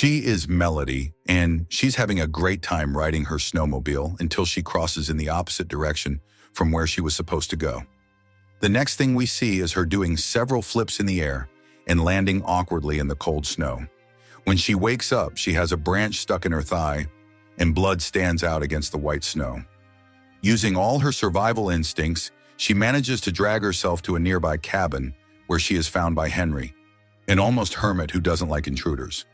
She is Melody, and she's having a great time riding her snowmobile until she crosses in the opposite direction from where she was supposed to go. The next thing we see is her doing several flips in the air and landing awkwardly in the cold snow. When she wakes up, she has a branch stuck in her thigh, and blood stands out against the white snow. Using all her survival instincts, she manages to drag herself to a nearby cabin where she is found by Henry, an almost hermit who doesn't like intruders.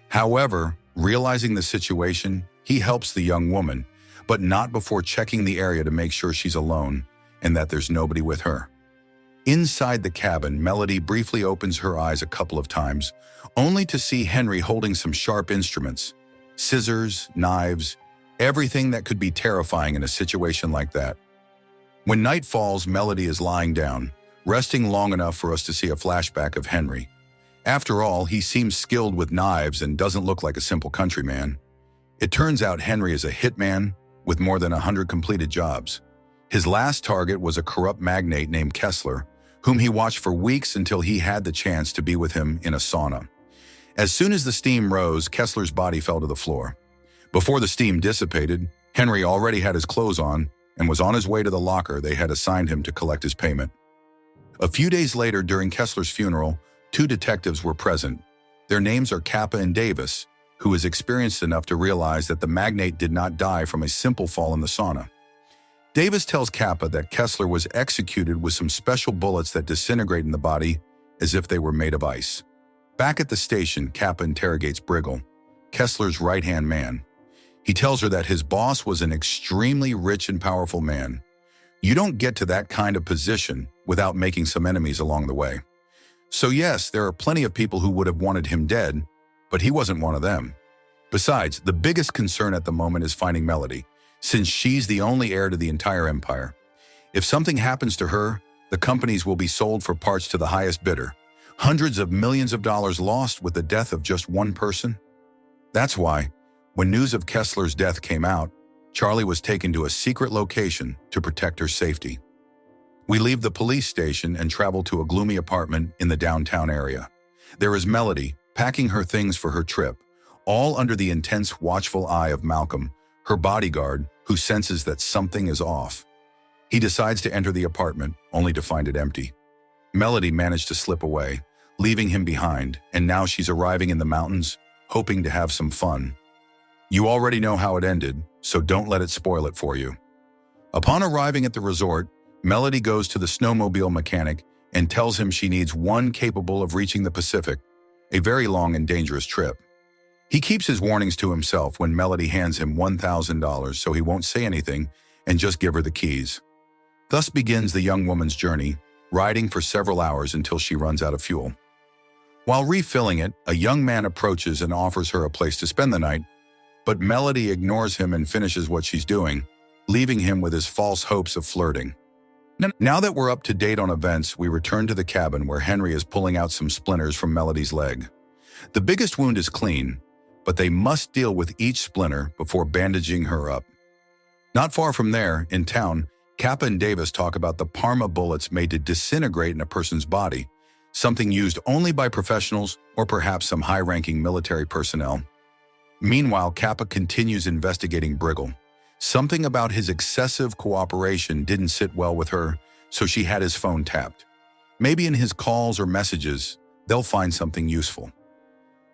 However, realizing the situation, he helps the young woman, but not before checking the area to make sure she's alone and that there's nobody with her. Inside the cabin, Melody briefly opens her eyes a couple of times, only to see Henry holding some sharp instruments, scissors, knives, everything that could be terrifying in a situation like that. When night falls, Melody is lying down, resting long enough for us to see a flashback of Henry. After all, he seems skilled with knives and doesn't look like a simple countryman. It turns out Henry is a hitman with more than 100 completed jobs. His last target was a corrupt magnate named Kessler, whom he watched for weeks until he had the chance to be with him in a sauna. As soon as the steam rose, Kessler's body fell to the floor. Before the steam dissipated, Henry already had his clothes on and was on his way to the locker they had assigned him to collect his payment. A few days later, during Kessler's funeral, 2 detectives were present. Their names are Kappa and Davis, who is experienced enough to realize that the magnate did not die from a simple fall in the sauna. Davis tells Kappa that Kessler was executed with some special bullets that disintegrate in the body as if they were made of ice. Back at the station, Kappa interrogates Briggle, Kessler's right-hand man. He tells her that his boss was an extremely rich and powerful man. You don't get to that kind of position without making some enemies along the way. So yes, there are plenty of people who would have wanted him dead, but he wasn't one of them. Besides, the biggest concern at the moment is finding Melody, since she's the only heir to the entire empire. If something happens to her, the companies will be sold for parts to the highest bidder. Hundreds of millions of dollars lost with the death of just one person. That's why, when news of Kessler's death came out, Charlie was taken to a secret location to protect her safety. We leave the police station and travel to a gloomy apartment in the downtown area. There is Melody, packing her things for her trip, all under the intense, watchful eye of Malcolm, her bodyguard, who senses that something is off. He decides to enter the apartment, only to find it empty. Melody managed to slip away, leaving him behind, and now she's arriving in the mountains, hoping to have some fun. You already know how it ended, so don't let it spoil it for you. Upon arriving at the resort, Melody goes to the snowmobile mechanic and tells him she needs one capable of reaching the Pacific, a very long and dangerous trip. He keeps his warnings to himself when Melody hands him $1,000 so he won't say anything and just give her the keys. Thus begins the young woman's journey, riding for several hours until she runs out of fuel. While refilling it, a young man approaches and offers her a place to spend the night, but Melody ignores him and finishes what she's doing, leaving him with his false hopes of flirting. Now that we're up to date on events, we return to the cabin where Henry is pulling out some splinters from Melody's leg. The biggest wound is clean, but they must deal with each splinter before bandaging her up. Not far from there, in town, Kappa and Davis talk about the Parma bullets made to disintegrate in a person's body, something used only by professionals or perhaps some high-ranking military personnel. Meanwhile, Kappa continues investigating Briggle. Something about his excessive cooperation didn't sit well with her, so she had his phone tapped. Maybe in his calls or messages, they'll find something useful.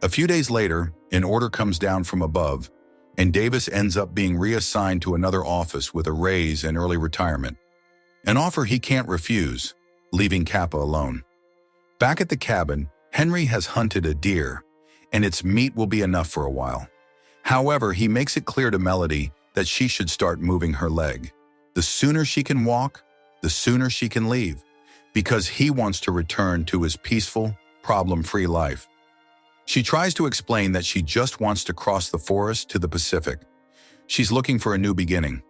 A few days later, an order comes down from above, and Davis ends up being reassigned to another office with a raise and early retirement. An offer he can't refuse, leaving Kappa alone. Back at the cabin, Henry has hunted a deer, and its meat will be enough for a while. However, he makes it clear to Melody that she should start moving her leg. The sooner she can walk, the sooner she can leave, because he wants to return to his peaceful, problem-free life. She tries to explain that she just wants to cross the forest to the Pacific. She's looking for a new beginning.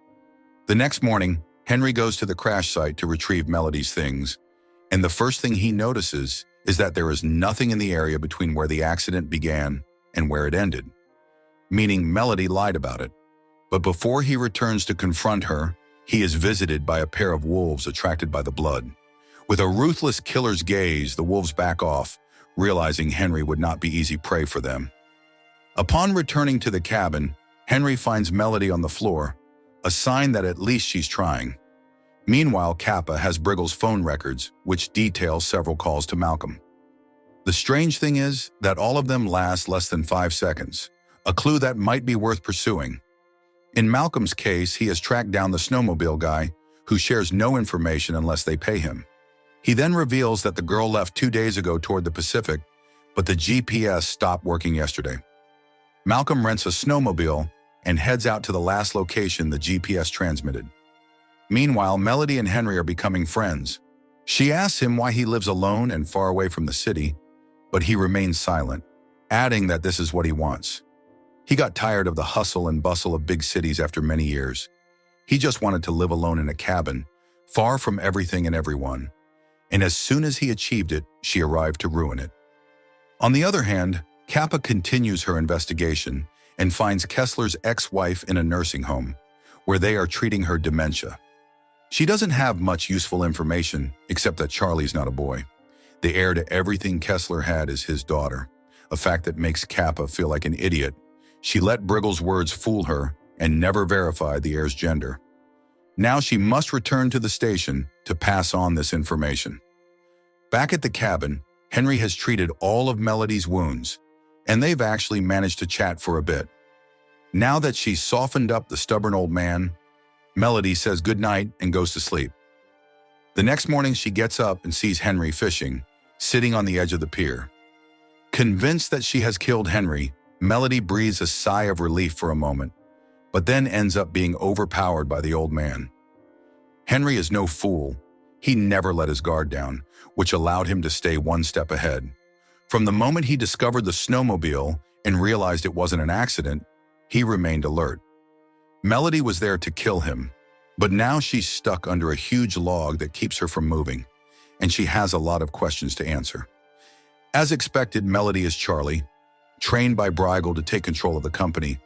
The next morning, Henry goes to the crash site to retrieve Melody's things, and the first thing he notices is that there is nothing in the area between where the accident began and where it ended, meaning Melody lied about it. But before he returns to confront her, he is visited by a pair of wolves attracted by the blood. With a ruthless killer's gaze, the wolves back off, realizing Henry would not be easy prey for them. Upon returning to the cabin, Henry finds Melody on the floor, a sign that at least she's trying. Meanwhile, Kappa has Briggle's phone records, which detail several calls to Malcolm. The strange thing is that all of them last less than 5 seconds, a clue that might be worth pursuing. In Malcolm's case, he has tracked down the snowmobile guy, who shares no information unless they pay him. He then reveals that the girl left 2 days ago toward the Pacific, but the GPS stopped working yesterday. Malcolm rents a snowmobile and heads out to the last location the GPS transmitted. Meanwhile, Melody and Henry are becoming friends. She asks him why he lives alone and far away from the city, but he remains silent, adding that this is what he wants. He got tired of the hustle and bustle of big cities after many years. He just wanted to live alone in a cabin, far from everything and everyone. And as soon as he achieved it, she arrived to ruin it. On the other hand, Kappa continues her investigation and finds Kessler's ex-wife in a nursing home, where they are treating her dementia. She doesn't have much useful information, except that Charlie's not a boy. The heir to everything Kessler had is his daughter, a fact that makes Kappa feel like an idiot. She let Briggle's words fool her and never verified the heir's gender. Now she must return to the station to pass on this information. Back at the cabin, Henry has treated all of Melody's wounds, and they've actually managed to chat for a bit. Now that she's softened up the stubborn old man, Melody says goodnight and goes to sleep. The next morning, she gets up and sees Henry fishing, sitting on the edge of the pier. Convinced that she has killed Henry, Melody breathes a sigh of relief for a moment, but then ends up being overpowered by the old man. Henry is no fool. He never let his guard down, which allowed him to stay one step ahead. From the moment he discovered the snowmobile and realized it wasn't an accident, he remained alert. Melody was there to kill him, but now she's stuck under a huge log that keeps her from moving, and she has a lot of questions to answer. As expected, Melody is Charlie, trained by Brigel to take control of the company,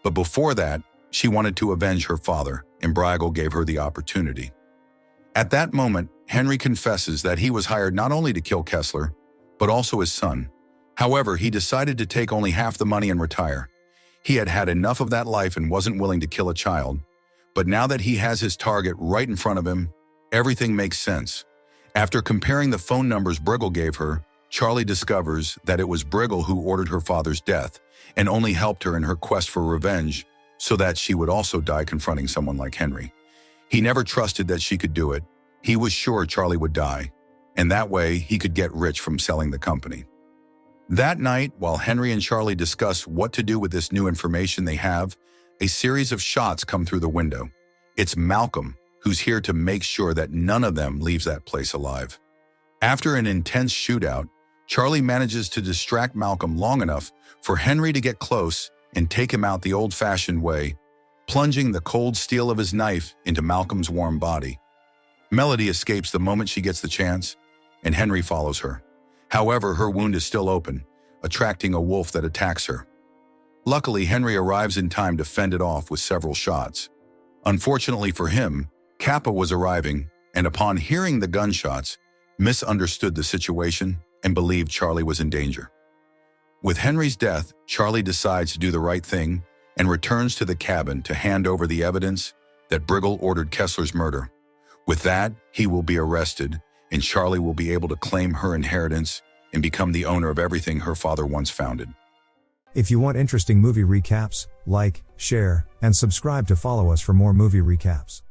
but before that, she wanted to avenge her father, and Brigel gave her the opportunity. At that moment, Henry confesses that he was hired not only to kill Kessler, but also his son. However, he decided to take only half the money and retire. He had had enough of that life and wasn't willing to kill a child. But now that he has his target right in front of him, everything makes sense. After comparing the phone numbers Brigel gave her, Charlie discovers that it was Brigel who ordered her father's death and only helped her in her quest for revenge so that she would also die confronting someone like Henry. He never trusted that she could do it. He was sure Charlie would die, and that way he could get rich from selling the company. That night, while Henry and Charlie discuss what to do with this new information they have, a series of shots come through the window. It's Malcolm, who's here to make sure that none of them leaves that place alive. After an intense shootout, Charlie manages to distract Malcolm long enough for Henry to get close and take him out the old-fashioned way, plunging the cold steel of his knife into Malcolm's warm body. Melody escapes the moment she gets the chance, and Henry follows her. However, her wound is still open, attracting a wolf that attacks her. Luckily, Henry arrives in time to fend it off with several shots. Unfortunately for him, Kappa was arriving, and upon hearing the gunshots, misunderstood the situation and believed Charlie was in danger. With Henry's death, Charlie decides to do the right thing and returns to the cabin to hand over the evidence that Brigel ordered Kessler's murder. With that, he will be arrested, and Charlie will be able to claim her inheritance and become the owner of everything her father once founded. If you want interesting movie recaps, like, share, and subscribe to follow us for more movie recaps.